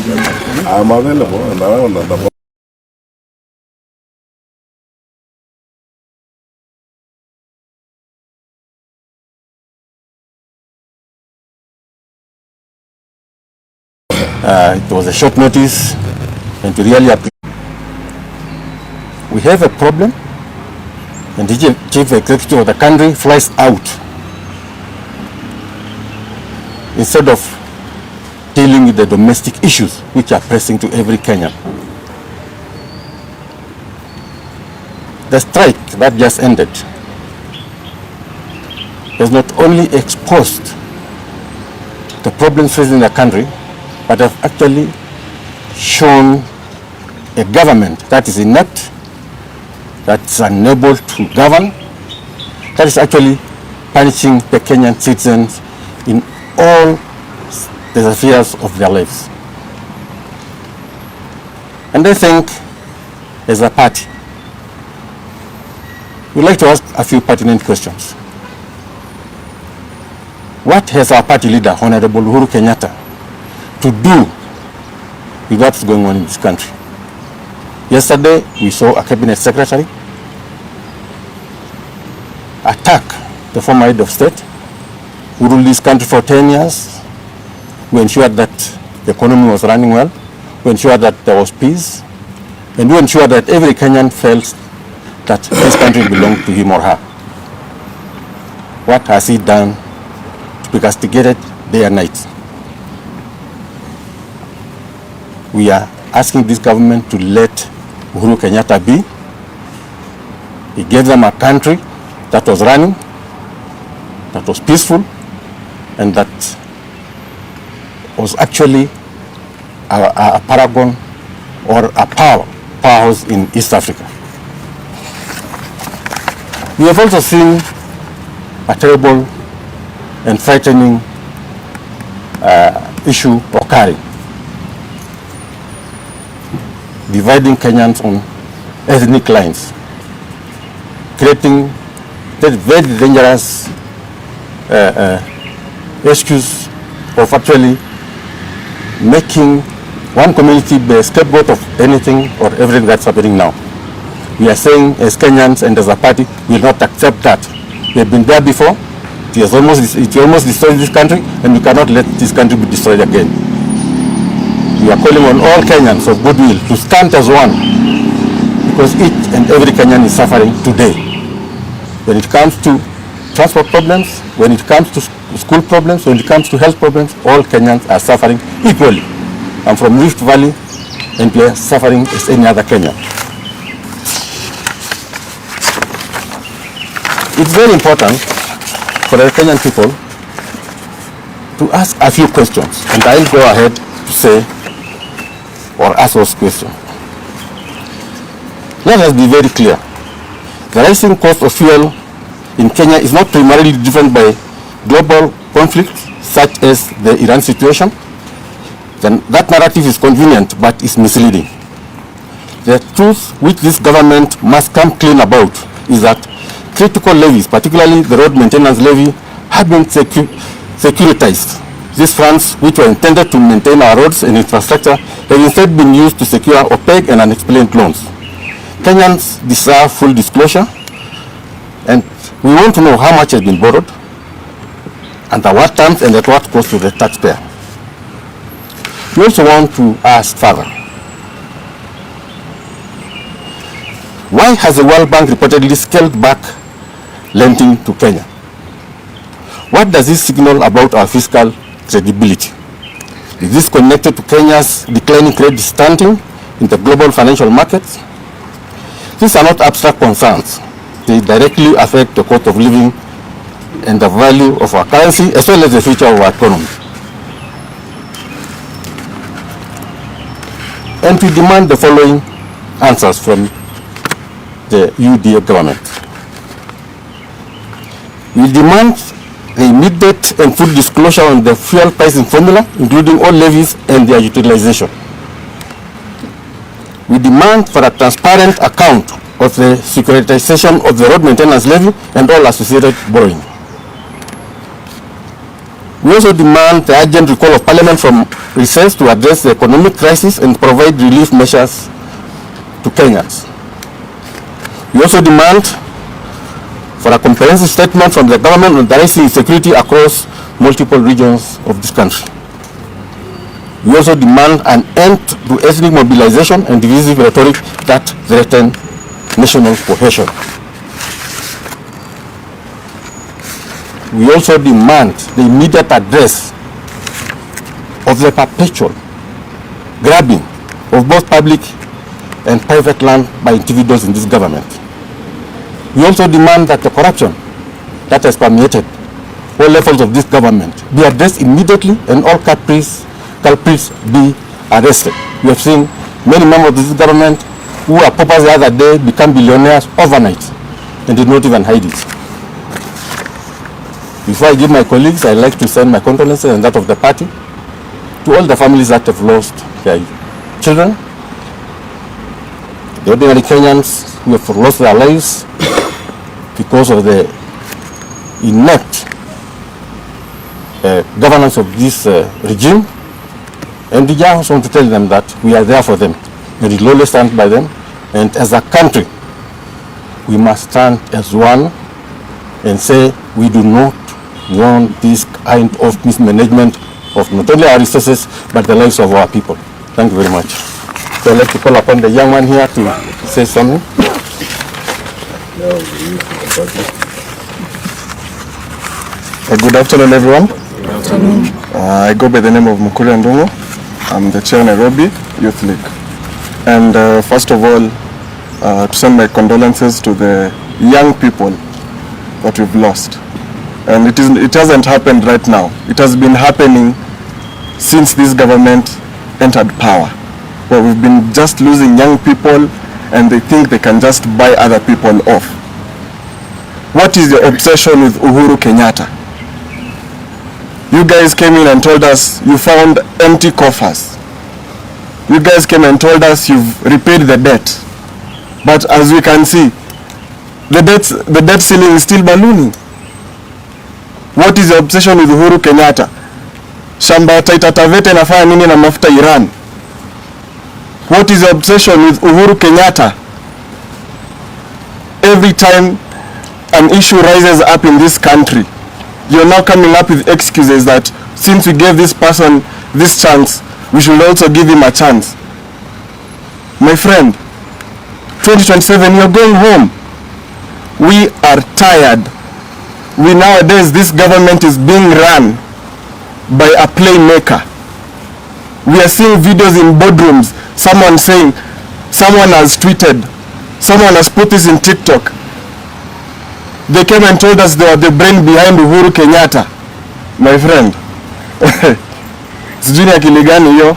I'm available and around the it was a short notice, and to really appreciate. We have a problem, and the chief executive of the country flies out instead of dealing with the domestic issues which are pressing to every Kenyan. The strike that just ended has not only exposed the problems facing the country, but have actually shown a government that is inept, that's unable to govern, that is actually punishing the Kenyan citizens in all the affairs of their lives. And I think, as a party, we'd like to ask a few pertinent questions. What has our party leader, Honorable Uhuru Kenyatta, to do with what's going on in this country? Yesterday, we saw a cabinet secretary attack the former head of state who ruled this country for 10 years, who ensured that the economy was running well, who ensured that there was peace, and who ensured that every Kenyan felt that this country belonged to him or her. What has he done to be castigated day and night? We are asking this government to let Uhuru Kenyatta be. He gave them a country that was running, that was peaceful, and that was actually a paragon or a powerhouse in East Africa. We have also seen a terrible and frightening issue occurring, dividing Kenyans on ethnic lines, creating that very dangerous excuse of actually making one community the scapegoat of anything or everything that's happening now. We are saying, as Kenyans and as a party, we will not accept that. We have been there before. It almost destroyed this country, and we cannot let this country be destroyed again. We are calling on all Kenyans of goodwill to stand as one, because each and every Kenyan is suffering today. When it comes to transport problems, when it comes to school problems, when it comes to health problems, all Kenyans are suffering equally. I'm from Rift Valley, and we are suffering as any other Kenyan. It's very important for the Kenyan people to ask a few questions, and I'll go ahead to say or ask those questions. Let us be very clear. The rising cost of fuel in Kenya is not primarily driven by global conflicts such as the Iran situation. Then that narrative is convenient but is misleading. The truth which this government must come clean about is that critical levies, particularly the road maintenance levy, have been securitized. These funds, which were intended to maintain our roads and infrastructure, have instead been used to secure opaque and unexplained loans. Kenyans deserve full disclosure, and we want to know how much has been borrowed, under what terms, and at what cost to the taxpayer. We also want to ask further, why has the World Bank reportedly scaled back lending to Kenya? What does this signal about our fiscal credibility? Is this connected to Kenya's declining credit standing in the global financial markets? These are not abstract concerns. They directly affect the cost of living and the value of our currency, as well as the future of our economy. And we demand the following answers from the UDA government. We demand the immediate and full disclosure on the fuel pricing formula, including all levies and their utilization. We demand for a transparent account of the securitization of the road maintenance levy and all associated borrowing. We also demand the urgent recall of Parliament from recess to address the economic crisis and provide relief measures to Kenyans. We also demand for a comprehensive statement from the government on the rising insecurity across multiple regions of this country. We also demand an end to ethnic mobilization and divisive rhetoric that threaten national cohesion. We also demand the immediate address of the perpetual grabbing of both public and private land by individuals in this government. We also demand that the corruption that has permeated all levels of this government be addressed immediately and all culprits be arrested. We have seen many members of this government who are paupers the other day become billionaires overnight and did not even hide it. Before I give my colleagues, I'd like to send my condolences and that of the party to all the families that have lost their children, the ordinary Kenyans who have lost their lives because of the inept governance of this regime. And we just want to tell them that we are there for them and we will always stand by them. And as a country, we must stand as one and say we do not want this kind of mismanagement of not only our resources but the lives of our people. Thank you very much. So I'd like to call upon the young man here to say something. Good afternoon, everyone. Good afternoon. I go by the name of Mukuri Ndungu. I'm the chair of Nairobi Youth League. And first of all, to send my condolences to the young people that we've lost. And it hasn't happened right now. It has been happening since this government entered power, where we've been just losing young people and they think they can just buy other people off. What is your obsession with Uhuru Kenyatta? You guys came in and told us you found empty coffers. You guys came and told us you've repaid the debt. But as we can see, the debt ceiling is still ballooning. What is your obsession with Uhuru Kenyatta? Shamba ya Taita Taveta inafanya nini na mafuta Iran? What is your obsession with Uhuru Kenyatta? Every time an issue rises up in this country, you're now coming up with excuses that since we gave this person this chance, we should also give him a chance. My friend, 2027, you're going home. We are tired. Nowadays, this government is being run by a playmaker. We are seeing videos in boardrooms, someone saying, someone has tweeted, someone has put this in TikTok. They came and told us they were the brain behind Uhuru Kenyatta. My friend, sijui ni akili gani hiyo?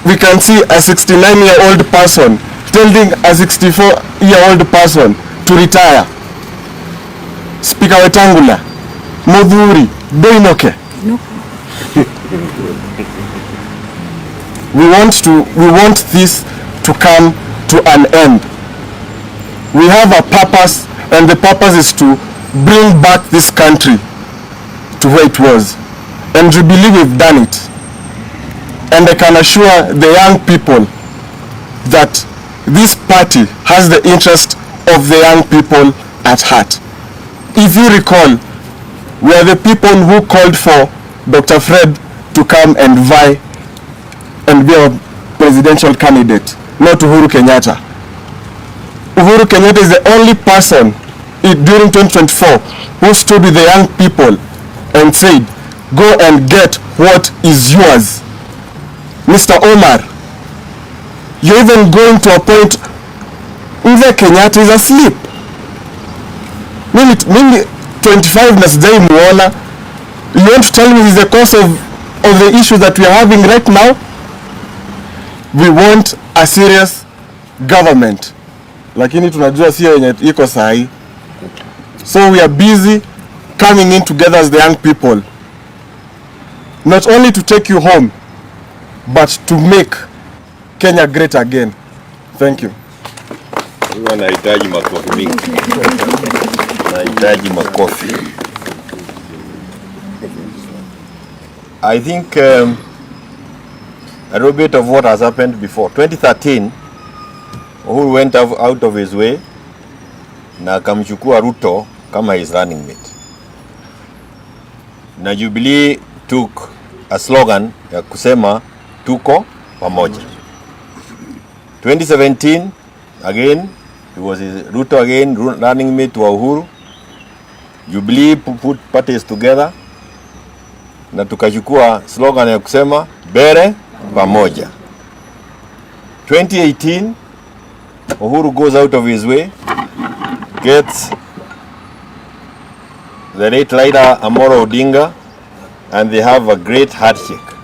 We can see a 69-year-old person telling a 64-year-old person to retire. Speaker Wetangula, Mudhuri, Doinoke. No. We want this to come to an end. We have a purpose, and the purpose is to bring back this country to where it was. And Jubilee, we've done it. And I can assure the young people that this party has the interest of the young people at heart. If you recall, we are the people who called for Dr. Fred to come and vie and be a presidential candidate, not Uhuru Kenyatta. Uhuru Kenyatta is the only person during 2024 who stood with the young people and said, go and get what is yours. Mr. Omar, you're even going to a point Mzee Kenyatta is asleep. Mimi 25 na sijai muona. You want to tell me is the cause of the issue that we are having right now? We want a serious government. Lakini tunajua sio yenye iko sahi. So we are busy coming in together as the young people. Not only to take you home, but to make Kenya great again. Thank you. Nahitaji makofi mingi. Nahitaji makofi. I think a little bit of what has happened before. 2013, Uhuru went out of his way na akamchukua Ruto kama his running mate. Na Jubilee took a slogan ya kusema tuko pamoja. 2017, again, it was Ruto again running mate wa Uhuru. Jubilee put parties together na tukachukua slogan ya kusema bere pamoja. 2018, Uhuru goes out of his way, gets the late leader Amoro Odinga, and they have a great handshake.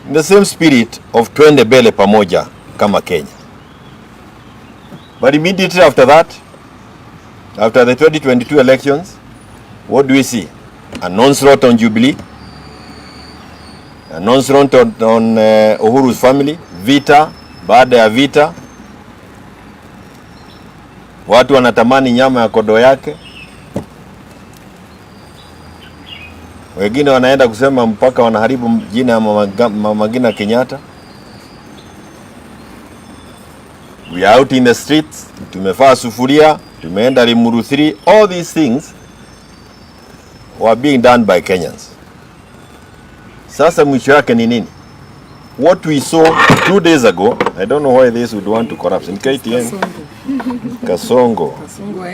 In the same spirit of twende bele pamoja kama Kenya. But immediately after that, after the 2022 elections, what do we see? An onslaught on Jubilee, an onslaught on Uhuru's family, vita baada ya vita, watu wanatamani nyama ya kodo yake, wengine wanaenda kusema mpaka wanaharibu jina ya Mama Kenyatta. We are out in the streets, tumefaa sufuria, tumeenda Limuru 3, all these things were being done by Kenyans. Sasa mwisho yake ni nini? What we saw 2 days ago, I don't know why this would want to corrupt. In KTN, Kasongo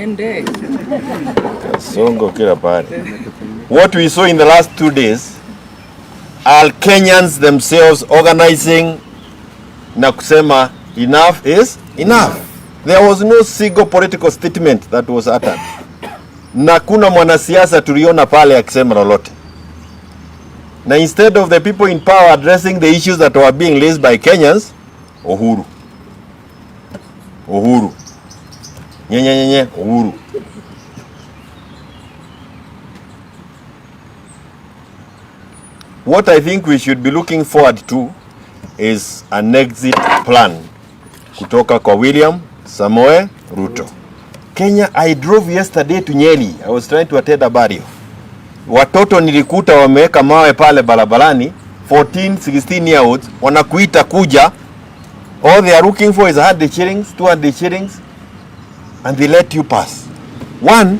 ende. Kasongo kila pale. What we saw in the last 2 days are Kenyans themselves organizing na kusema enough is enough. There was no single political statement that was uttered. Na kuna mwanasiasa tuliona pale akisema lolote. Na instead of the people in power addressing the issues that were being raised by Kenyans, Uhuru. Uhuru. What I think we should be looking forward to is an exit plan kutoka kwa William Samoei Ruto. Kenya, I drove yesterday to Nyeri. I was trying to attend a burial. Watoto nilikuta wameweka mawe pale barabarani, 14, 16 year olds, wanakuita kuja. All they are looking for is 100 shillings, 200 shillings, and they let you pass. One,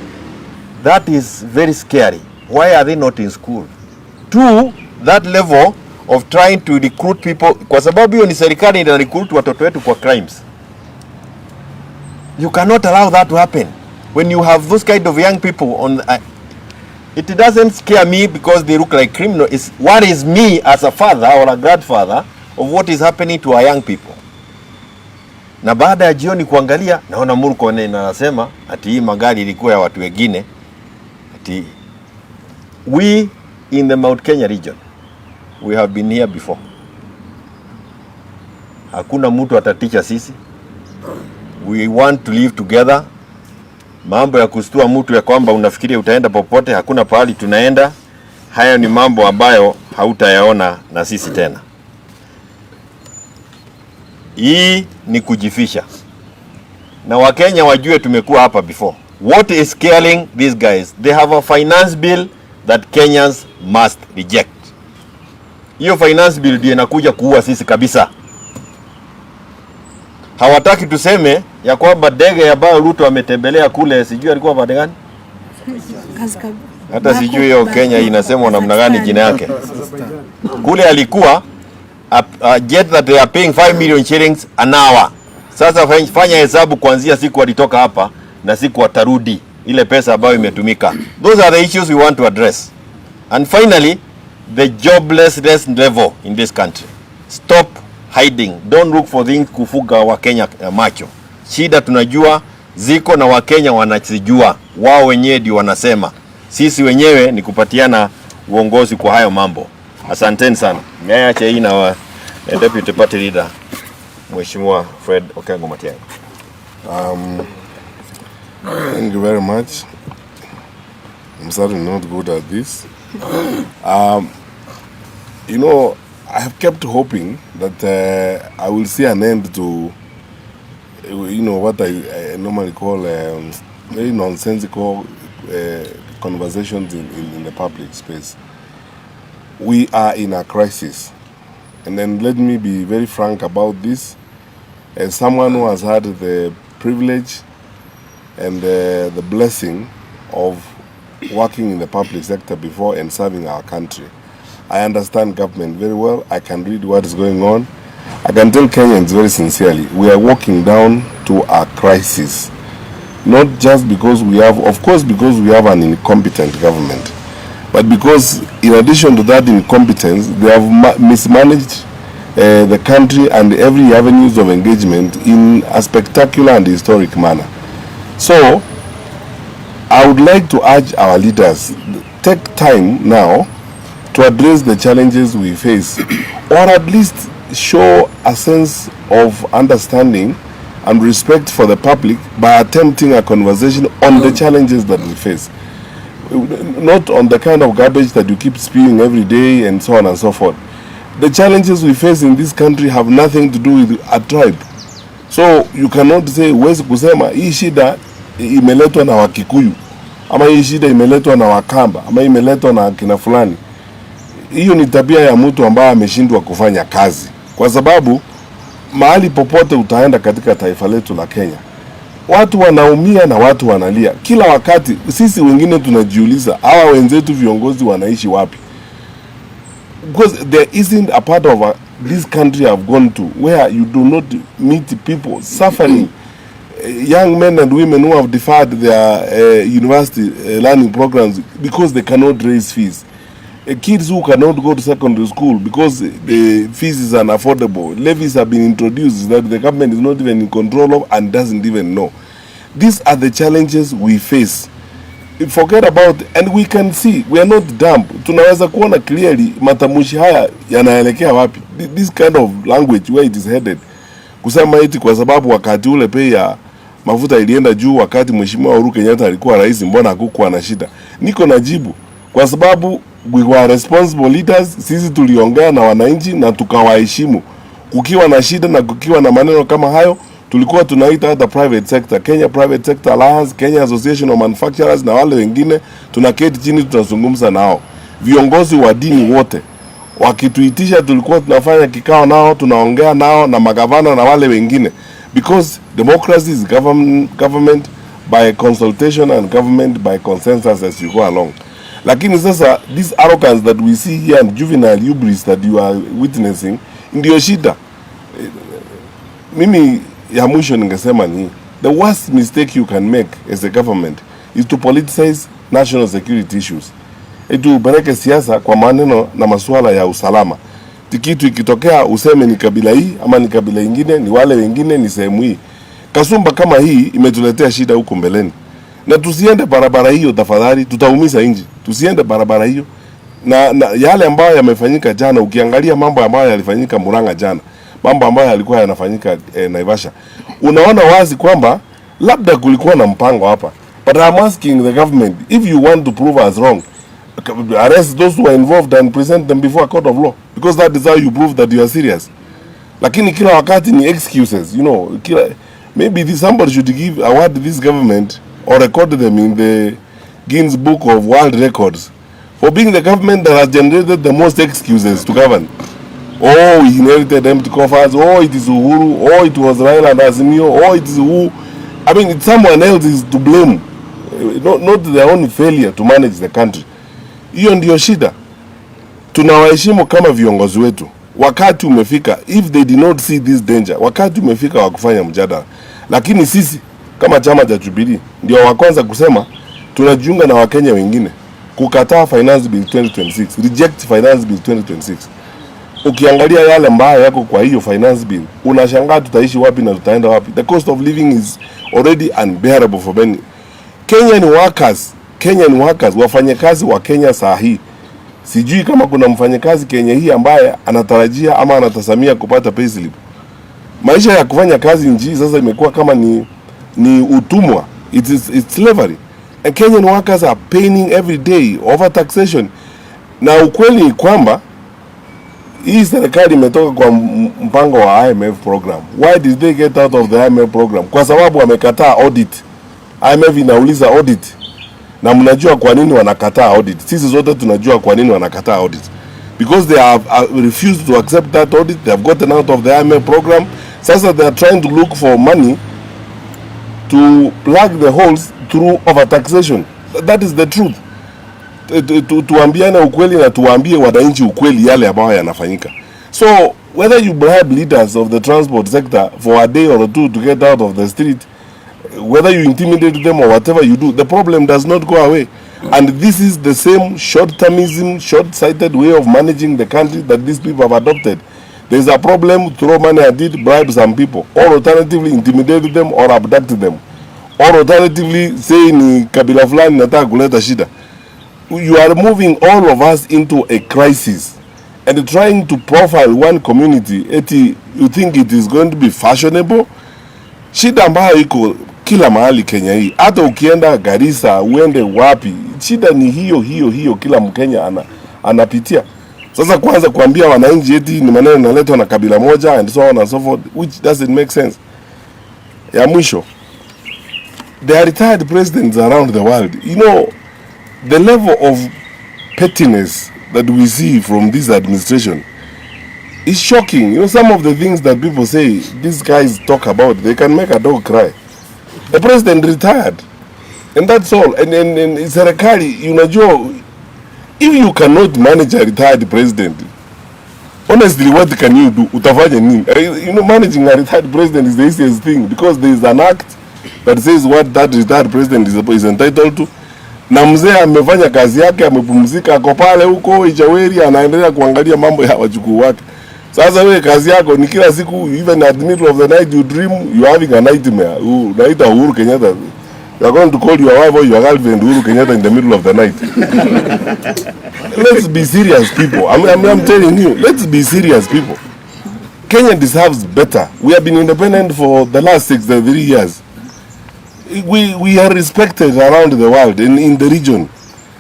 that is very scary. Why are they not in school? Two, that level of trying to recruit people, kwa sababu hiyo ni serikali ina recruit watoto wetu kwa crimes. You cannot allow that to happen. When you have those kind of young people on, it doesn't scare me because they look like criminals. It's what is me as a father or a grandfather of what is happening to our young people. Na baada ya jioni kuangalia, naona Murkomen anasema ati hii magari ilikuwa ya watu wengine. Ati we in the Mount Kenya region, we have been here before. Hakuna mtu ataticha sisi. We want to live together. Mambo ya kustua mtu ya kwamba unafikiria utaenda popote, hakuna pahali tunaenda. Haya ni mambo ambayo hautayaona na sisi tena. Hii ni kujifisha. Na Wakenya wajue tumekuwa hapa before. What is killing these guys? They have a finance bill that Kenyans must reject. Hiyo finance bill ndio inakuja kuua sisi kabisa. Hawataki tuseme ya kwamba ndege ambayo Ruto ametembelea kule, sijui alikuwa pande gani? Hata sijui hiyo Kenya inasemwa namna gani jina yake. Kule alikuwa a jet that they are paying 5 million shillings an hour. Sasa fanya hesabu kuanzia siku walitoka hapa na siku watarudi ile pesa ambayo imetumika. Those are the issues we want to address. And finally, the joblessness level in this country. Stop hiding. Don't look for things kufuga wa Kenya macho. Shida tunajua ziko na Wakenya wanazijua. Wao wenyewe ndio wanasema. Sisi wenyewe ni kupatiana uongozi kwa hayo mambo. Asanteni sana. Niache hii na Deputy Party Leader Mheshimiwa Fred Okengo Matiang'I. Thank you very much. I'm certainly not good at this. You know, I have kept hoping that I will see an end to, you know, what I normally call very nonsensical conversations in the public space. we are in a crisis. And then let me be very frank about this. As someone who has had the privilege and the blessing of working in the public sector before and serving our country, I understand government very well. I can read what is going on. I can tell Kenyans very sincerely, we are walking down to a crisis. Not just because we have, of course, because we have an incompetent government, but because in addition to that incompetence, they have mismanaged the country and every avenues of engagement in a spectacular and historic manner. So, I would like to urge our leaders, take time now to address the challenges we face, or at least show a sense of understanding and respect for the public by attempting a conversation on the challenges that we face. Not on the kind of garbage that you keep spewing every day and so on and so forth. The challenges we face in this country have nothing to do with a tribe. So you cannot say huwezi kusema hii shida imeletwa na Wakikuyu ama hii shida imeletwa na Wakamba ama imeletwa na kina fulani. Hiyo ni tabia ya mtu ambaye ameshindwa kufanya kazi. Kwa sababu mahali popote utaenda katika taifa letu la Kenya, watu wanaumia na watu wanalia. Kila wakati sisi wengine tunajiuliza hawa wenzetu viongozi wanaishi wapi? Because there isn't a part of this country I've gone to where you do not meet people suffering, young men and women who have deferred their university learning programs because they cannot raise fees. Kids who cannot go to secondary school because the fees is unaffordable. Levies have been introduced that the government is not even in control of and doesn't even know. These are the challenges we face. Forget about, and we can see, we are not dumb. Tunaweza kuona clearly matamushi haya yanaelekea wapi. This kind of language where it is headed. Kusema eti kwa sababu wakati ule bei ya mafuta ilienda juu wakati Mheshimiwa Uhuru Kenyatta alikuwa rais, mbona hakukuwa na shida? Niko na jibu. Kwa sababu we were responsible leaders, sisi tuliongea na wananchi na tukawaheshimu. Kukiwa na shida na kukiwa na maneno kama hayo, tulikuwa tunaita hata private sector, Kenya Private Sector Alliance, Kenya Association of Manufacturers na wale wengine, tunaketi chini tunazungumza nao. Viongozi wa dini wote wakituitisha tulikuwa tunafanya kikao nao, tunaongea nao na magavana na wale wengine, because democracy is government by consultation and government by consensus as you go along. Lakini sasa this arrogance that we see here and juvenile hubris that you are witnessing ndio shida. Mimi ya mwisho ningesema ni the worst mistake you can make as a government is to politicize national security issues. Upeleke siasa kwa maneno na masuala ya usalama. Kitu ikitokea useme ni kabila hii ama ni kabila ingine, ni wale wengine, ni sehemu hii. Kasumba kama hii imetuletea shida huko mbeleni. Na tusiende barabara hiyo tafadhali, tutaumiza nchi. Tusiende barabara hiyo. Na yale ambayo yamefanyika jana, ukiangalia mambo ambayo yalifanyika Murang'a jana, mambo ambayo yalikuwa yanafanyika Naivasha, unaona wazi kwamba labda kulikuwa na mpango hapa. But I'm asking the government, if you want to prove us wrong, arrest those who are involved and present them before a court of law, because that is how you prove that you are serious. Lakini kila wakati ni excuses, you know. Maybe somebody should give award this government or record them in the Guinness Book of World Records for being the government that has generated the most excuses to govern. Oh, we inherited empty coffers. Oh, it is Uhuru. Oh, it was Raila and Azimio. Oh, it is who. I mean, it's someone else is to blame, not their own failure to manage the country. Hiyo ndio shida. Tunawaheshimu kama viongozi wetu. Wakati umefika, if they did not see this danger, wakati umefika wa kufanya mjadala. Lakini sisi kama chama cha Jubilee ndio wa kwanza kusema tunajiunga na Wakenya wengine kukataa finance bill 2026, reject finance bill 2026. Ukiangalia yale ambayo yako kwa hiyo finance bill, unashangaa tutaishi wapi na tutaenda wapi. The cost of living is already unbearable for many. Kenyan workers, wafanyakazi wa Kenya saa hii. Sijui kama kuna mfanyakazi Kenya hii ambaye anatarajia ama anatasamia kupata payslip. Maisha ya kufanya kazi nchi sasa imekuwa kama ni utumwa. It's slavery. And Kenyan workers are paying every day over taxation. Na ukweli ni kwamba hii serikali imetoka kwa mpango wa IMF program. Why did they get out of the IMF program? Kwa sababu wamekataa audit. IMF inauliza audit. Na mnajua kwa nini wanakataa audit. Sisi zote tunajua kwa nini wanakataa audit. because they have refused to accept that audit. They have gotten out of the IMF program. Sasa they are trying to look for money to plug the holes through overtaxation. That is the truth. Tuambiane ukweli na tuambie wananchi ukweli yale ambayo yanafanyika. So whether you bribe leaders of the transport sector for a day or two to get out of the street, whether you intimidate them or whatever you do, the problem does not go away. And this is the same short-termism, short-sighted way of managing the country that these people have adopted. There's a problem, throw money at it, bribe some people, or alternatively intimidate them or abduct them, or alternatively say ni kabila fulani nataka kuleta shida. You are moving all of us into a crisis and trying to profile one community. Eti you think it is going to be fashionable? Shida ambayo iko kila mahali Kenya hii, hata ukienda Garissa, uende wapi, shida ni hiyo kila Mkenya anapitia. Sasa kwanza kuambia wananchi eti ni maneno yanaletwa na kabila moja and so on and so forth, which doesn't make sense. Ya mwisho, there are retired presidents around the world. You know, the level of pettiness that we see from this administration is shocking. You know, some of the things that people say, these guys talk about, they can make a dog cry. The president retired, and that's all. And serikali, unajua, if you cannot manage a retired president, honestly, what can you do? Utafanya nini? You know, managing a retired president is the easiest thing, because there is an act that says what that retired president is entitled to. Na mzee amefanya kazi yake, amepumzika, ako pale huko Ijaweri, anaendelea kuangalia mambo ya wajukuu wake. Sasa wewe kazi yako ni kila siku, even at the middle of the night you dream you are having a nightmare. Unaita Uhuru Kenyatta. You are going to call your wife or your girlfriend Uhuru Kenyatta in the middle of the night. Let's be serious, people. I'm telling you, let's be serious, people. Kenya deserves better. We have been independent for the last 63 years. We are respected around the world and in the region.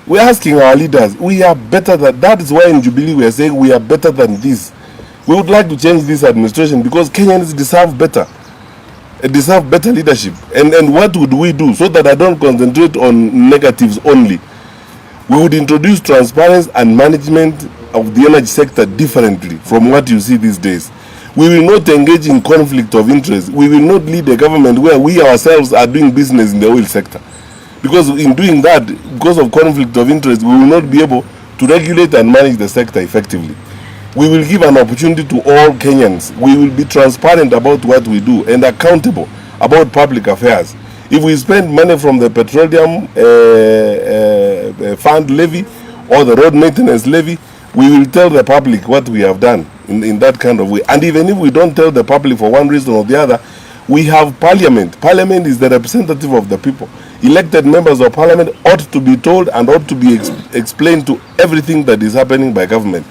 We are asking our leaders, we are better than that. Is why in Jubilee we are saying we are better than this. We would like to change this administration because Kenyans deserve better. Deserve better leadership. And what would we do so that I don't concentrate on negatives only? We would introduce transparency and management of the energy sector differently from what you see these days. We will not engage in conflict of interest. We will not lead a government where we ourselves are doing business in the oil sector. Because in doing that, because of conflict of interest, we will not be able to regulate and manage the sector effectively. We will give an opportunity to all Kenyans. We will be transparent about what we do and accountable about public affairs. If we spend money from the petroleum fund levy or the road maintenance levy, we will tell the public what we have done in that kind of way. And even if we don't tell the public for one reason or the other, we have parliament. Parliament is the representative of the people. Elected members of parliament ought to be told and ought to be explained to everything that is happening by government.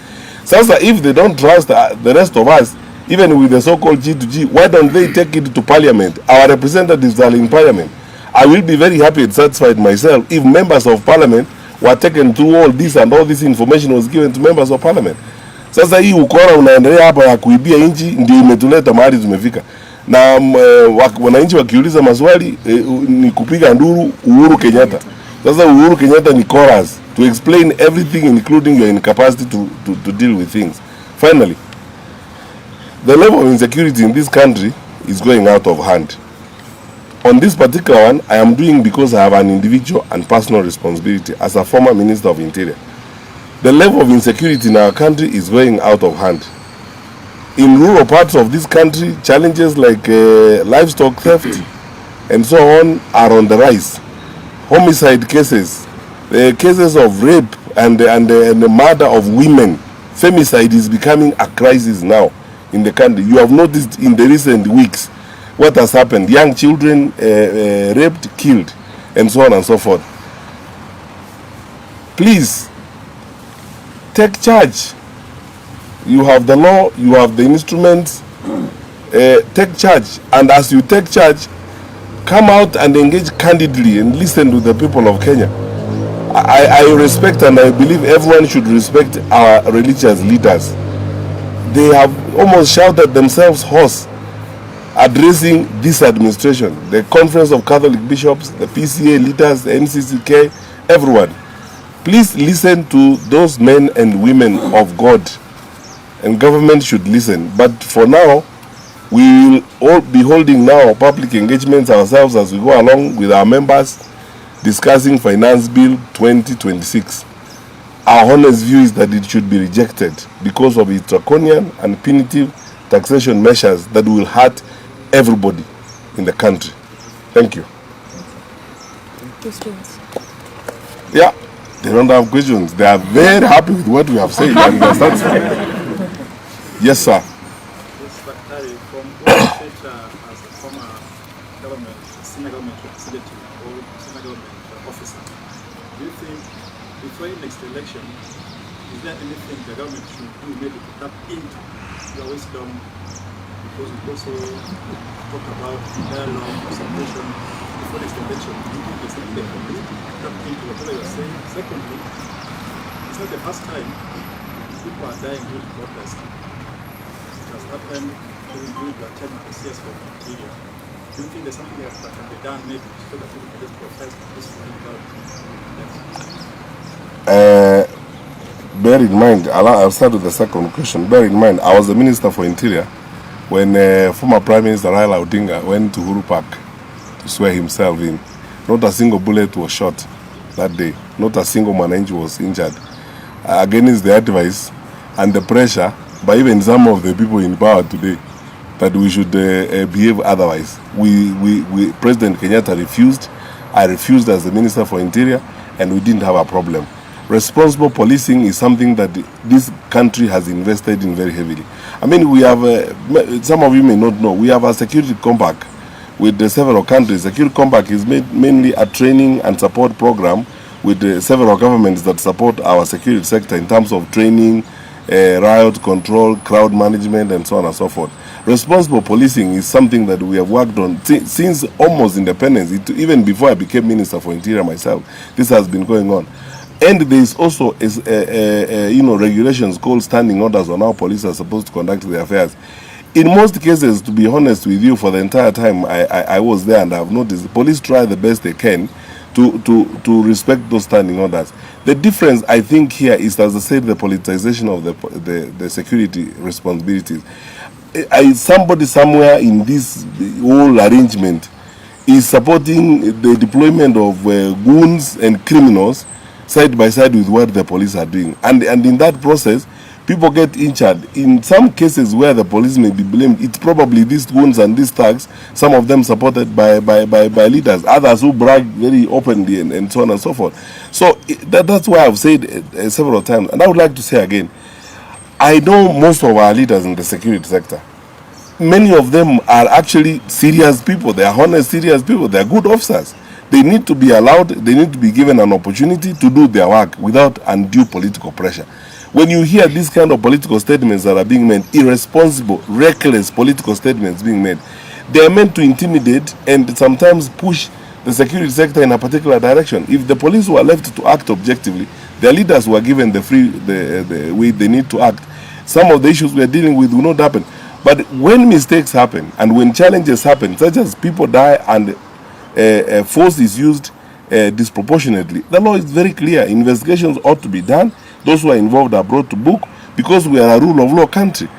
Sasa, if they don't trust the rest of us, even with the so-called G2G, why don't they take it to parliament? Our representatives are in parliament. I will be very happy and satisfied myself if members of parliament were taken through all this and all this information was given to members of parliament. Sasa hii ukora unaendelea hapa ya kuibia nchi ndio imetuleta mahali tumefika. Na wananchi wakiuliza maswali ni kupiga nduru Uhuru Kenyatta. Sasa Uhuru Kenyatta ni chorus to explain everything, including your incapacity to deal with things. Finally, the level of insecurity in this country is going out of hand. On this particular one, I am doing because I have an individual and personal responsibility as a former Minister of Interior. The level of insecurity in our country is going out of hand. In rural parts of this country, challenges like livestock theft and so on are on the rise. Homicide cases, cases of rape and the murder of women, femicide is becoming a crisis now in the country. You have noticed in the recent weeks what has happened. Young children raped, killed, and so on and so forth. Please, take charge. You have the law, you have the instruments. Take charge. And as you take charge, come out and engage candidly and listen to the people of Kenya. I respect and I believe everyone should respect our religious leaders. They have almost shouted themselves hoarse addressing this administration, the Conference of Catholic Bishops, the PCA leaders, the NCCK, everyone. Please listen to those men and women of God, and government should listen. But for now, we will all be holding now public engagements ourselves as we go along with our members, discussing Finance Bill 2026. Our honest view is that it should be rejected because of its draconian and punitive taxation measures that will hurt everybody in the country. Thank you. Questions? Yeah, they don't have questions. They are very happy with what we have said and they are satisfied. Yes, sir. Yes, but Harry, from what you said as a former government, senior government representative or senior government officer, do you think before the next election, is there anything the government should do maybe to tap into your wisdom? Because we also talk about dialogue, consultation before next election. Do you think there's anything they can do to tap into whatever you're saying? Secondly, it's not the first time people are dying due to protest. It has happened during the time of the CS for Nigeria. Do you think there's something else that can be done maybe so that people can just protest peacefully without Bear in mind, I'll start with the second question. Bear in mind, I was the Minister for Interior when former Prime Minister Raila Odinga went to Uhuru Park to swear himself in. Not a single bullet was shot that day. Not a single Mwananchi was injured. Against the advice and the pressure by even some of the people in power today that we should behave otherwise. President Kenyatta refused. I refused as the Minister for Interior, and we didn't have a problem. Responsible policing is something that this country has invested in very heavily. I mean, we have, some of you may not know, we have a security compact with several countries. Security compact is mainly a training and support program with several governments that support our security sector in terms of training, riot control, crowd management, and so on and so forth. Responsible policing is something that we have worked on since almost independence. Even before I became Minister for Interior myself, this has been going on. And there is also regulations called standing orders on how police are supposed to conduct their affairs. In most cases, to be honest with you, for the entire time I was there, and I have noticed the police try the best they can to respect those standing orders. The difference, I think, here is, as I said, the politicization of the security responsibilities. Somebody somewhere in this whole arrangement is supporting the deployment of goons and criminals side by side with what the police are doing. And in that process, people get injured. In some cases where the police may be blamed, it's probably these goons and these thugs, some of them supported by leaders, others who brag very openly and so on and so forth. So that's why I've said several times, and I would like to say again, I know most of our leaders in the security sector. Many of them are actually serious people. They are honest, serious people. They are good officers. They need to be allowed, they need to be given an opportunity to do their work without undue political pressure. When you hear these kind of political statements that are being made, irresponsible, reckless political statements being made, they are meant to intimidate and sometimes push the security sector in a particular direction. If the police were left to act objectively, their leaders were given the way they need to act, some of the issues we are dealing with will not happen. But when mistakes happen and when challenges happen, such as people die and force is used disproportionately, the law is very clear. Investigations ought to be done. Those who are involved are brought to book because we are a rule of law country.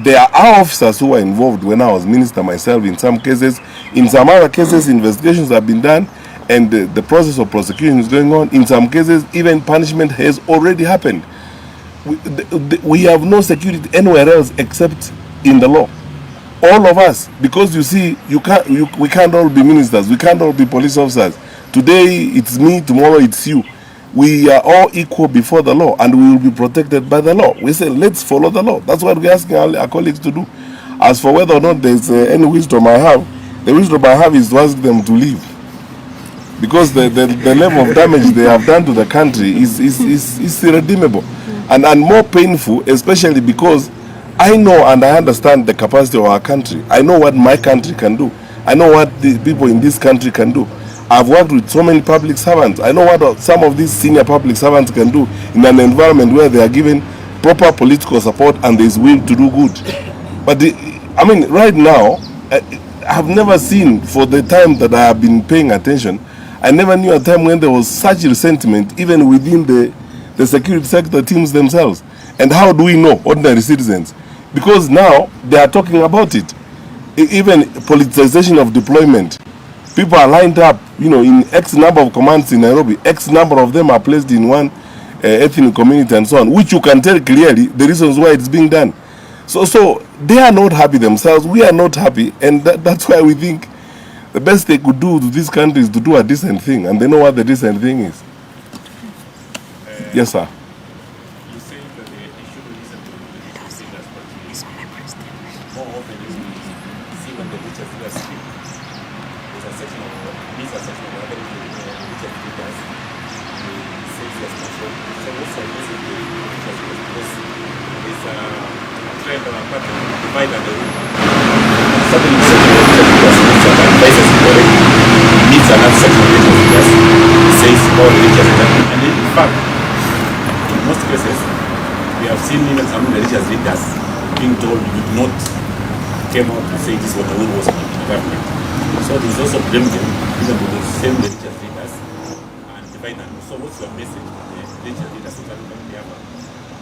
There are our officers who were involved when I was minister myself in some cases. In some other cases, investigations have been done and the process of prosecution is going on. In some cases, even punishment has already happened. We have no security anywhere else except in the law. All of us, because you see, we can't all be ministers, we can't all be police officers. Today it's me, tomorrow it's you. We are all equal before the law and we will be protected by the law. We say, let's follow the law. That's what we're asking our colleagues to do. As for whether or not there's any wisdom I have, the wisdom I have is to ask them to leave. Because the level of damage they have done to the country is irredeemable. And more painful, especially because I know and I understand the capacity of our country. I know what my country can do. I know what the people in this country can do. I've worked with so many public servants. I know what some of these senior public servants can do in an environment where they are given proper political support and there is will to do good. But I mean, right now, I have never seen, for the time that I have been paying attention, I never knew a time when there was such resentment even within the security sector teams themselves. And how do we know, ordinary citizens? Because now they are talking about it. Even politicization of deployment. People are lined up, in X number of commands in Nairobi. X number of them are placed in one ethnic community and so on, which you can tell clearly the reasons why it's being done. So they are not happy themselves. We are not happy, and that's why we think the best they could do to this country is to do a decent thing, and they know what the decent thing is. Yes, sir. You say that they should listen to the religious leaders, but more often you see when the religious leaders speak, there's a section of other religious leaders. They say yes, so what's the reason the religious leaders? Because there's a trend or a pattern of divide and rule. Suddenly, the religious leaders advises already meets another section of religious leaders, says all religious leaders, and in fact, in most cases, we have seen even some religious leaders being told you did not came out to say this when the Uhuru was in the government. So there's also blame them, even to the same religious leaders, and divide them. So what's your message to the religious leaders so that we have a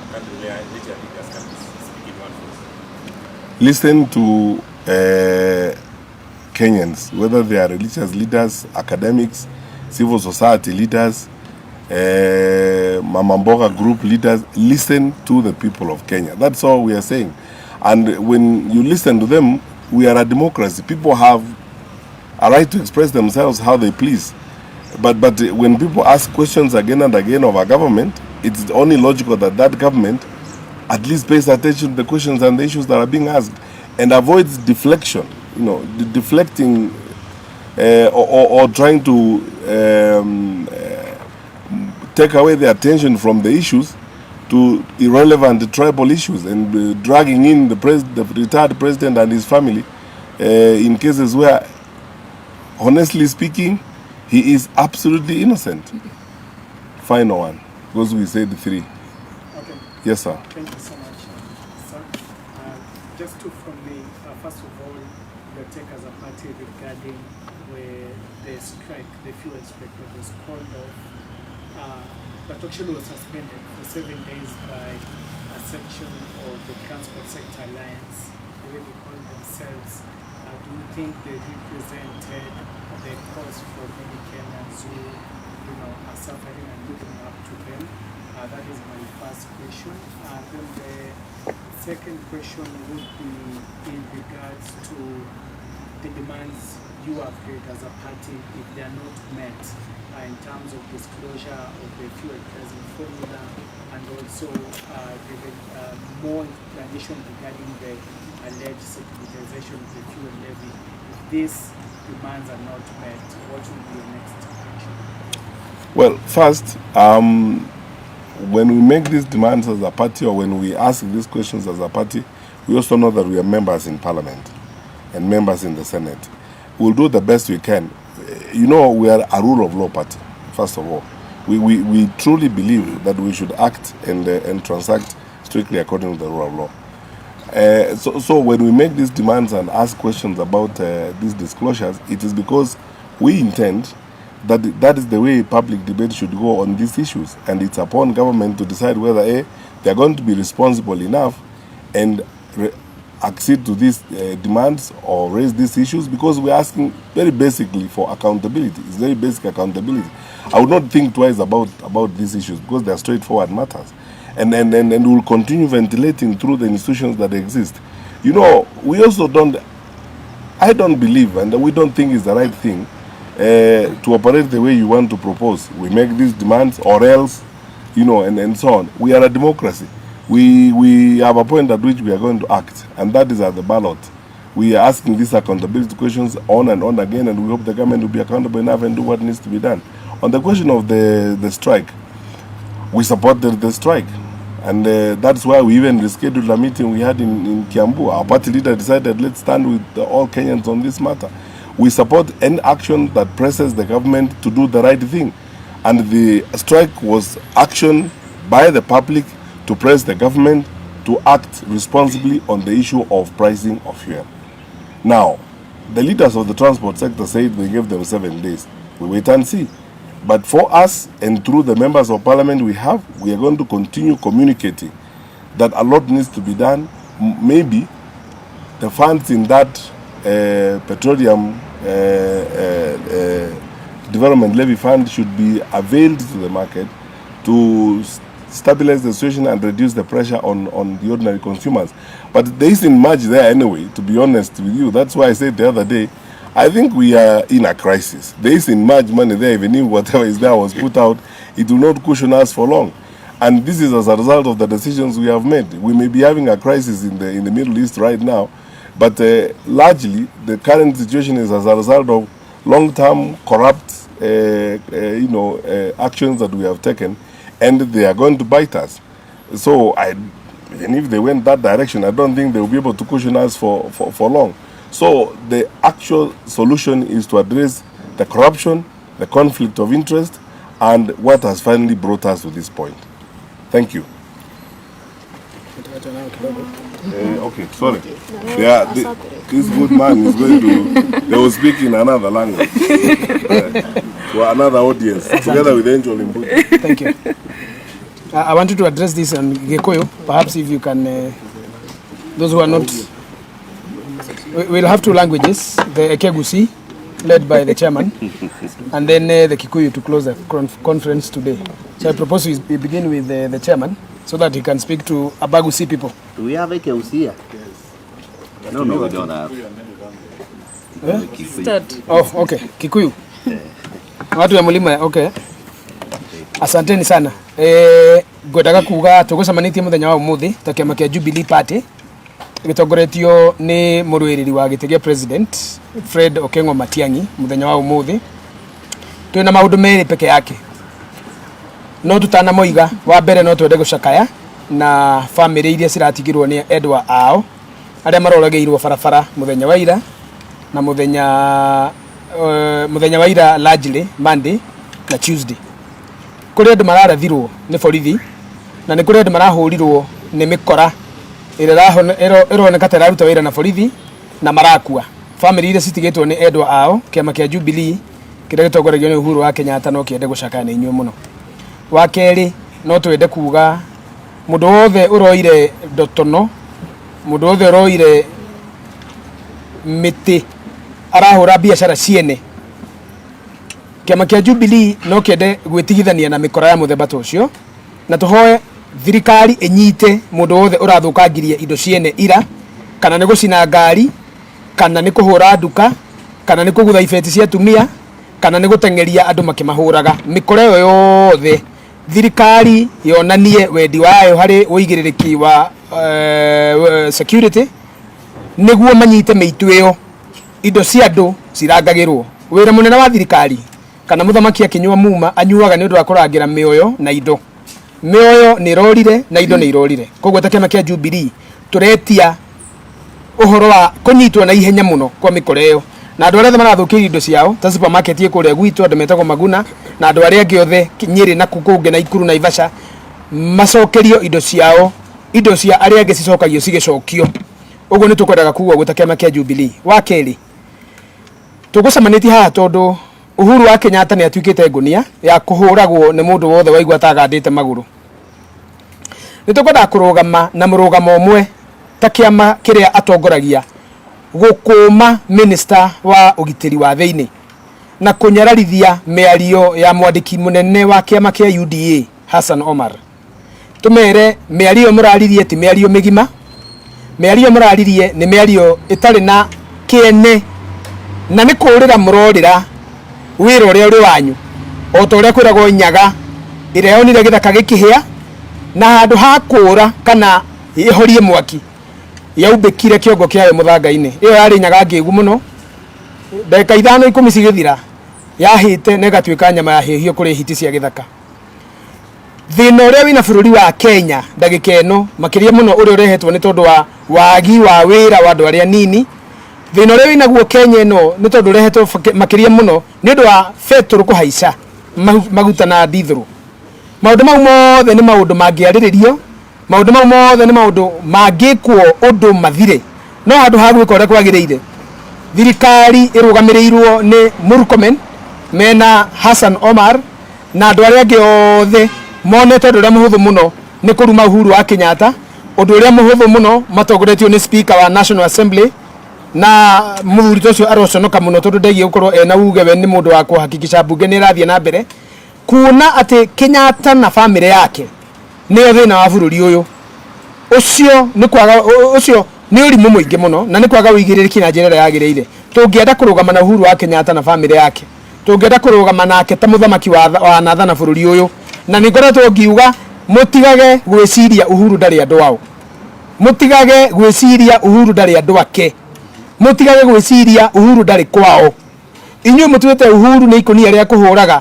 country where religious leaders can speak in one voice? Listen to Kenyans, whether they are religious leaders, academics, civil society leaders, Mama Mboga group leaders. Listen to the people of Kenya. That's all we are saying. And when you listen to them, we are a democracy. People have a right to express themselves how they please. But when people ask questions again and again of our government, it's only logical that that government at least pays attention to the questions and the issues that are being asked and avoids deflection, deflecting or trying to take away the attention from the issues to irrelevant tribal issues and dragging in the retired president and his family in cases where, honestly speaking, he is absolutely innocent. Final one, because we said 3. Okay. Yes, sir. Thank you so much, sir. Just two from me. First of all, your take as a party regarding where the strike, the fuel strike that was called off, but actually was suspended for 7 days by a section of the Transport Sector Alliance, the way they call themselves. Do you think they represented the cause for many Kenyans who, are suffering and looking up to them? That is my first question. Then the second question would be in regards to the demands you have created as a party if they are not met in terms of disclosure of the fuel pricing formula and also more explanation regarding the alleged securitization of the fuel levy. If these demands are not met, what will be your next action? Well, first, when we make these demands as a party or when we ask these questions as a party, we also know that we are members in Parliament and members in the Senate. We'll do the best we can. We are a rule of law party, first of all. We truly believe that we should act and transact strictly according to the rule of law. So when we make these demands and ask questions about these disclosures, it is because we intend that is the way public debate should go on these issues. And it's upon government to decide whether they are going to be responsible enough and accede to these demands or raise these issues, because we're asking very basically for accountability. It's very basic accountability. I would not think twice about these issues because they are straightforward matters. And we'll continue ventilating through the institutions that exist. We also I don't believe and we don't think it's the right thing to operate the way you want to propose. We make these demands or else, and so on. We are a democracy. We have a point at which we are going to act, and that is at the ballot. We are asking these accountability questions on and on again, and we hope the government will be accountable enough and do what needs to be done. On the question of the strike, we supported the strike, and that's why we even rescheduled a meeting we had in Kiambu. Our party leader decided, let's stand with all Kenyans on this matter. We support any action that presses the government to do the right thing, and the strike was action by the public to press the government to act responsibly on the issue of pricing of fuel. Now, the leaders of the transport sector said they gave them 7 days. we wait and see. But for us and through the members of parliament we are going to continue communicating that a lot needs to be done. Maybe the funds in that petroleum development levy fund should be availed to the market to stabilize the situation and reduce the pressure on the ordinary consumers. But there isn't much there anyway, to be honest with you. That's why I said the other day, I think we are in a crisis. There isn't much money there. Even if whatever is there was put out, it will not cushion us for long. And this is as a result of the decisions we have made. We may be having a crisis in the Middle East right now, but largely the current situation is as a result of long-term corrupt actions that we have taken, and they are going to bite us. So even if they went that direction, I don't think they will be able to cushion us for long. So the actual solution is to address the corruption, the conflict of interest, and what has finally brought us to this point. Thank you. Okay, sorry. This good man is going to, they will speak in another language to another audience, together with Angel Imbuti. Thank you. I wanted to address this on Gikuyu. Perhaps if you can, those who are not, we'll have two languages, the Ekegusi, led by the chairman, and then the Kikuyu to close the conference today. So I propose we begin with the chairman, so that he can speak to Abagusi people. Do we have Ekegusi? Yes. No, we don't have. Start. Oh, okay. Kikuyu. Watu ya mulima, okay. Asanteni sana. Ngwendaga kuga tugucemanitie muthenya wa umuthi ta kiama kia Jubilee Party gitongoretio ni murwiriri wa gite president Fred Okengo Matiang'I muthenya wa umuthi. Twina maundu meri peke yake. No tutana moiga wa mbere no twende gucakaya na family iria ciratigirwo ni endwa ao aria marorageirwo barabara muthenya wa ira na muthenya wa ira largely Monday na Tuesday. Kuri andu mararathirwo ni borithi na ni kuri andu marahurirwo ni mikora ironeka ta raruta wira na borithi na marakua. Family iria citigitwo ni endwa ao kiama kia Jubilee kiria gitongoragio ni Uhuru wa Kenyatta no kiende gucakaya na inyuo muno. Wa keri no twende kuga mundu wothe uroire ndotono, mundu wothe uroire miti arahura biashara ciene. Kiama kia Jubilee no kiende gwitigithania na mikora ya muthemba tocio na tuhoe thirikari enyite mundu wothe urathukangiria indo ciene ira, kana ni gucina ngari, kana ni kuhura nduka, kana ni kugutha ibeti cia tumia, kana ni gutengeria andu makimahuraga. Mikora yo yothe thirikari yonanie wendi wayo hari uigiririki wa security niguo manyite miitu iyo indo cia andu cirangagirwo. Wira munene wa thirikari kana muthamaki akinywa muma anyuaga ni undu wa kurangira mioyo na indo. Mioyo ni irorire na indo ni irorire. Koguo ta kiama kia Jubilee turetia uhoro wa kunyitwo na ihenya muno kwa mikora iyo. Na andu aria marathukiria indo ciao ta supermarket ikuria gwitu andu metagwo Maguna na andu aria angi othe Nyeri na Kukunge na Ikuru na Ivasha macokerio indo ciao, indo cia aria angi cicokagio cigicokio. Uguo ni tukwendaga kuwa guta kiama kia Jubilee. Wa keri tugucemanitie haha tondu Uhuru wa Kenyatta ni atuikite ngunia ya kuhuragwo ni mundu wothe waigua tagandite maguru. Ni tukwenda kurugama na murugamo umwe ta kiama kiria atongoragia gukuma minister wa ugitiri wa thiini na kunyararithia miario ya mwandiki munene wa kiama kia UDA Hassan Omar. Tumere miario muraririe ti miario migima, miario muraririe ni miario itari na kiene na ni kurira murorira wira uria uri wanyu o to uria kwiragwo nyaga iria yonire githaka gikihia na handu ha kura kana ihorie mwaki yaubekire kiongo kiayo muthanga-ini. Iyo yari nyaga ngigu muno, ndagika 5-10 cigithira yahite na igatuika nyama ya hihio kuri hiti cia githaka. Thina uria wina bururi wa Kenya ndagika eno makiria muno uria urehetwo ni tondu wa wagi wa wira wa andu aria nini. Thina uria wina guo Kenya eno ni tondu urehetwo makiria muno ni undu wa feturu kuhaica maguta na dithru. Maundu mau mothe ni maundu mangiariririo, maundu mau mothe ni maundu mangikwo undu mathire no handu ha gwika uria kwagiriire. Thirikari irugamirirwo ni Murkomen mena Hassan Omar na andũ arĩa angĩ othe monete ũndũ ũrĩa mũhũthũ mũno nĩ kũruma Uhuru wa Kenyatta, ũndũ ũrĩa mũhũthũ mũno matongoretio nĩ Speaker wa National Assembly na mũthuri ũcio aroconoka mũno tondũ ndegie gũkorwo ena uge we nĩ mũndũ wa kũhakikisha bunge nĩ ĩrathiĩ na mbere kuona atĩ Kenyatta na family yake nĩyo thĩna wa bũrũri ũyũ. Ũcio nĩ ũrimũ mũingĩ mũno na nĩ kwaga ũigĩrĩrĩki na njĩra ĩrĩa yagĩrĩire. Tũngĩenda kũrũgama na Uhuru wa Kenyatta na family yake, tũngĩenda kũrũgama nake ta mũthamaki wa nathana bũrũri ũyũ, na nĩ ngoretwo ngiuga mũtigage gwĩciria Uhuru ndarĩ andũ ao, mũtigage gwĩciria Uhuru ndarĩ andũ ake, mũtigage gwĩciria Uhuru ndarĩ kwao. Inyuĩ mũtuĩte Uhuru nĩ ikonia rĩa kũhũraga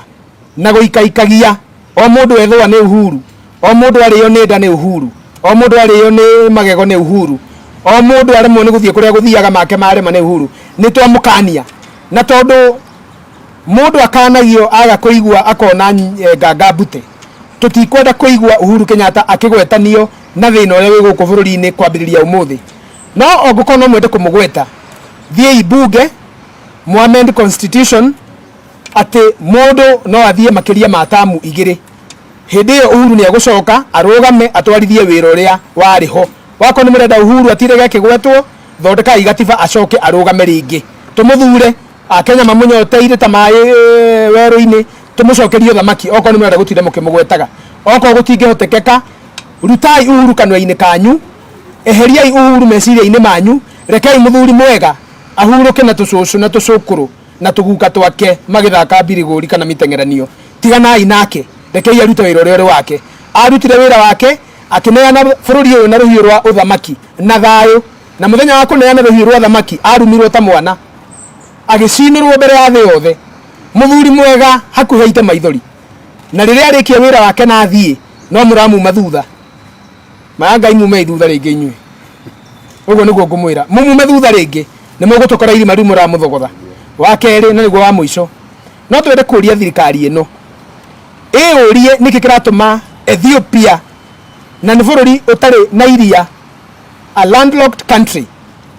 na gũikaikagia, o mũndũ ethũa nĩ Uhuru, o mũndũ arĩo nĩ nda nĩ Uhuru, o mũndũ arĩo nĩ magego nĩ Uhuru, o mũndũ aremwo nĩ gũthiĩ kũrĩa gũthiaga make marema nĩ Uhuru. Nĩ twamũkania na tondũ mũndũ akanagio aga kũigua akona nganga mbute, tũtikwenda kũigua Uhuru Kenyatta akĩgwetanio na thĩna ũrĩa wĩ gũkũ bũrũri-inĩ kwambĩrĩria ũmũthĩ. No ongũkorwo no mwende kũmũgweta, thiĩi bunge muamend constitution atĩ mũndũ no athiĩ makĩria ma tamu igĩrĩ. Hĩndĩ ĩyo Uhuru nĩ egũcoka arũgame atwarithie wĩra ũrĩa warĩ ho. Wakorwo nĩ mũrenda Uhuru atirege akĩgwetwo, thondekai gatiba acoke arũgame rĩngĩ, tũmũthure. Akenya mamũnyoteire ta maĩ werũ-inĩ, tũmũcokerie thamaki. Okorwo nĩ mũrenda gũtinda mũkĩmũgwetaga, okorwo gũtingĩhotekeka, rutai Uhuru kanua-inĩ kanyu, eheriai Uhuru meciria-inĩ manyu, rekei mũthuri mwega ahurũke na tũcũcũ na tũcũkũrũ na tũguka twake magĩthaka mbirigũri kana mĩteng'eranio. Tiganai nake, rekei arute wĩra ũrĩa ũrĩ wake. Arutire wĩra wake akĩneana bũrũri ũyũ na rũhiũ rwa ũthamaki na thayũ, na mũthenya wa kũneana rũhiũ rwa ũthamaki arumirwo ta mwana, agĩcinĩrwo mbere ya thĩ yothe. Mũthuri mwega hakuhĩ aite maithori, na rĩrĩa arĩkia wĩra wake na athiĩ no mũramuma thutha. Maya Ngai mume thutha rĩngĩ inyuĩ, ũguo nĩguo ngũmwĩra, mumume thutha rĩngĩ nĩ mũgũtũkora irima rĩu mũramũthogotha. Wa kerĩ na nĩguo wa mũico, no twende kũria thirikari ĩno ĩũrie nĩkĩ kĩratũma Ethiopia, na nĩ bũrũri ũtarĩ na iria, a landlocked country,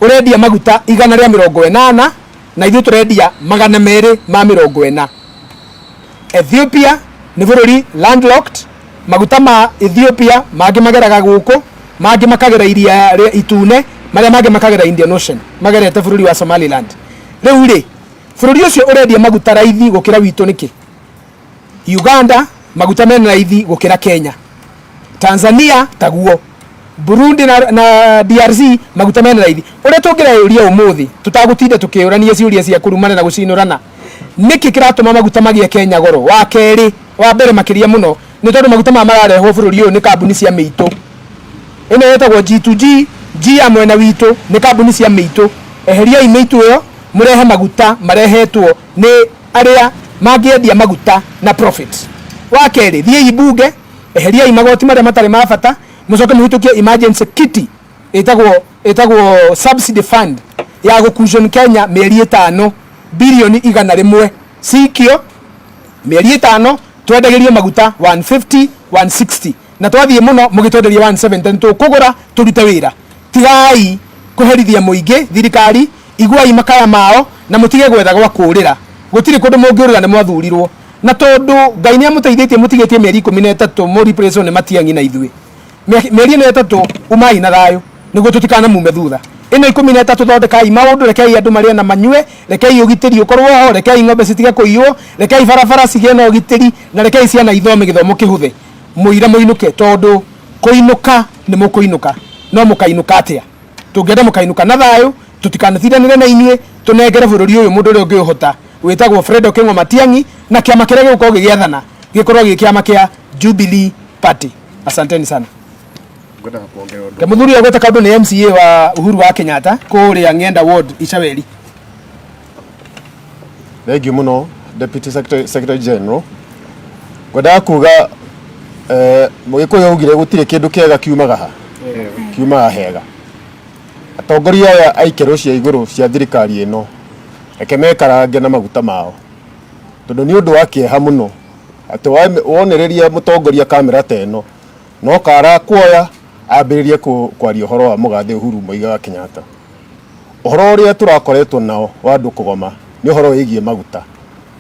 ũrendia maguta 180 na ithuĩ tũrendia 240. Ethiopia nĩ bũrũri landlocked, maguta ma Ethiopia mangĩ mageraga gũkũ, mangĩ makagera iria rĩa Itune, marĩa mangĩ makagera Indian Ocean, magerete bũrũri wa Somaliland. Rĩu rĩ, bũrũri ũcio ũrendia maguta raithi gũkĩra witũ nĩkĩ? Uganda maguta mena raithi gũkĩra Kenya, Tanzania taguo, Burundi na DRC maguta mena raithi. Ũrĩa tũngĩreyũria ũmũthĩ tũtagũtinda tũkĩũrania ciũria cia kurumana na gũcinũrana, nĩkĩ kĩratũma maguta magĩe Kenya goro? Wa kerĩ, wa mbere makĩria mũno nĩ tondũ maguta mararehwo bũrũri ũyũ nĩ kambuni cia mĩitũ. Ĩno yetagwo G2G, G ya mwena witũ nĩ kambuni cia mĩitũ. Eheriai mĩitũ ĩyo mũrehe maguta marehetwo nĩ arĩa mangĩendia maguta na profit. Wa kerĩ, thiĩi bunge, eheriai magoti marĩa matarĩ ma bata, mũcoke mũhĩtũkie emergency kit ĩtagwo subsidy fund ya gũkution Kenya mĩeri 5 bilioni 100 cikio mĩeri 5 twendagĩrio maguta 150 160 na twathiĩ mũno mũgĩtwenderia 170. Tũkũgũra tũrute wĩra. Tigai kũherithia mũingĩ, thirikari iguai makaya mao na mũtige gwetha gwa kũũrĩra. Gũtirĩ kũndũ mũngĩũrĩra nĩ mwathurirwo, na tondũ Ngai nĩ amũteithĩtie mũtigĩtie mĩeri 13 mũ replace nĩ Matiang'I na ithuĩ. Mĩeri ĩno 3 umai na thayũ nĩguo tũtikanamume thutha. Ĩno 13 thondekai maũndũ, rekei andũ marĩe na manyue, rekei ũgitĩri ũkorwo ho, rekei ng'ombe citige kũiywo, rekei barabara cigĩe na ũgitĩri, na rekei ciana ithome gĩthomo kĩhũthe. Mũira mũinũke, tondũ kũinũka nĩ mũkũinũka, no mũkainũka atĩa? Tũngĩenda mũkainũka na thayũ, tũtikanathiranĩre na inyuĩ, tũnengere bũrũri ũyũ mũndũ ũrĩa ũngĩũhota wĩtagwo Matiang'I, na kĩama kĩrĩa gĩgũkorwo gĩgĩathana gĩkorwo gĩ kĩama kĩa Jubilee Party. Asanteni sana. Mũthuri agweta kaũndũ nĩ MCA wa Uhuru wa Kenyatta kũrĩa Ng'enda Ward Icaweri. Thank you mũno Deputy Secretary General. Ngwendaga kuga mũgĩkũyũ augire gũtirĩ kĩndũ kĩega kiumaga hega. Atongoria aya a ikero cia igũrũ cia thirikari ĩno reke mekarange na maguta mao, tondũ nĩ ũndũ wa kĩeha mũno atĩ wonereria mũtongoria kamera ta ĩno no kara kuoya ambĩrĩrie kwaria ũhoro wa mũgathe Uhuru Muigai wa Kenyatta. Ũhoro ũrĩa tũrakoretwo nao wa andũ kũgoma nĩ ũhoro wĩgiĩ maguta,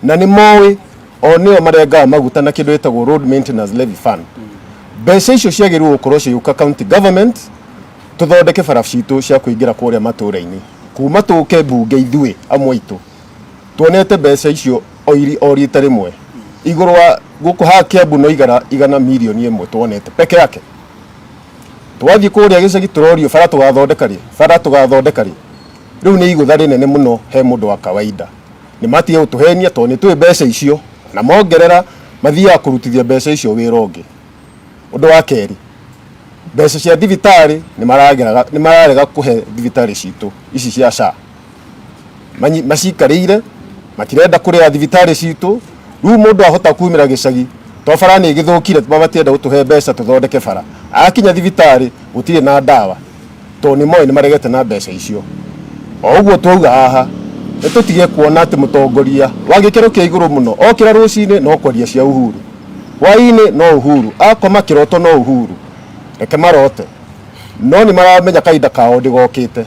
na nĩ moĩ o nĩo marengaga maguta na kĩndũ gĩtagwo road maintenance levy fund. Mbeca icio ciagĩrĩirwo gũkorwo ciũka county government tũthondeke bara citũ cia kũingĩra kũrĩa matũũra-inĩ. Kuma tũke mbunge ithuĩ amwe aitũ tuonete mbeca icio o rita rĩmwe igũrũ wa gũkũ ha Kiambu no igana mirioni ĩmwe tuonete peke yake. Twathiĩ kũrĩa gĩcagi tũrorio bara tũgathondeka rĩ rĩu nĩ igũtha rĩnene mũno he mũndũ wa kawaida. Nĩ matige gũtũhenia tondũ nĩ tũĩ mbeca icio na mongerera mathiaga kũrutithia mbeca icio wĩra ũngĩ. Ũndũ wa kerĩ, mbeca cia thibitarĩ nĩ mararega kũhe thibitarĩ citũ ici cia SHA. Macikarĩire matirenda kũrĩha thibitarĩ citũ. Rĩu mũndũ ahota kumĩra gĩcagi to bara nĩ gĩthũkire matienda gũtũhe mbeca tũthondeke bara. Akinya thibitarĩ gũtirĩ na ndawa tondũ nĩ moĩ nĩ maregete na mbeca icio. O ũguo twauga haha nĩ tũtige kuona atĩ mũtongoria wa gĩkĩro kĩa igũrũ mũno okĩra rũcinĩ no kwaria cia Uhuru, hwaĩ-inĩ no Uhuru, akoma kĩroto no Uhuru. Reke marote no nĩ maramenya kahinda kao ndĩgokĩte.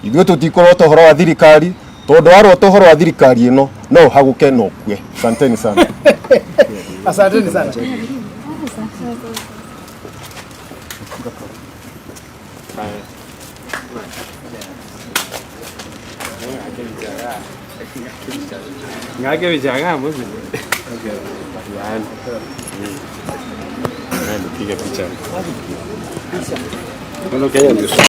Ithuĩ tũtikũrota ũhoro wa thirikari tondũ warota ũhoro wa thirikari ĩno no ũhagũke no ũkue. Asanteni sana. Asanteni sana. Ngake bichaga mbuzi. Yaani. Nipige picha. Picha. Ndio Kenya ndio.